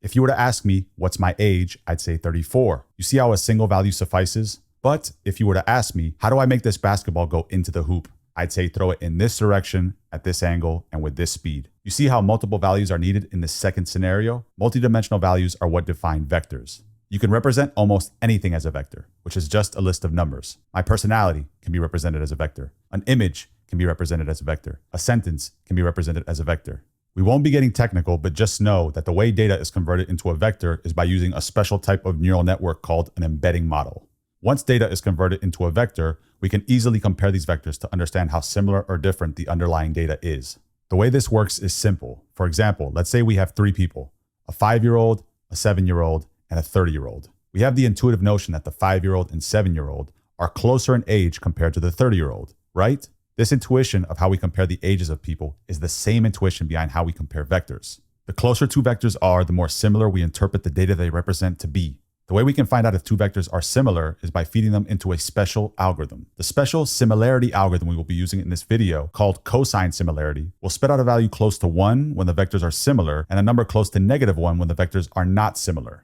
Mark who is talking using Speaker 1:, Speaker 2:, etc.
Speaker 1: If you were to ask me, what's my age? I'd say 34. You see how a single value suffices? But if you were to ask me, how do I make this basketball go into the hoop? I'd say throw it in this direction, at this angle, and with this speed. You see how multiple values are needed in this second scenario? Multidimensional values are what define vectors. You can represent almost anything as a vector, which is just a list of numbers. My personality can be represented as a vector. An image can be represented as a vector. A sentence can be represented as a vector. We won't be getting technical, but just know that the way data is converted into a vector is by using a special type of neural network called an embedding model. Once data is converted into a vector, we can easily compare these vectors to understand how similar or different the underlying data is. The way this works is simple. For example, let's say we have 3 people, a 5-year-old, a 7-year-old, and a 30-year-old. We have the intuitive notion that the 5-year-old and 7-year-old are closer in age compared to the 30-year-old, right? This intuition of how we compare the ages of people is the same intuition behind how we compare vectors. The closer 2 vectors are, the more similar we interpret the data they represent to be. The way we can find out if 2 vectors are similar is by feeding them into a special algorithm. The special similarity algorithm we will be using in this video, called cosine similarity, will spit out a value close to 1 when the vectors are similar and a number close to -1 when the vectors are not similar.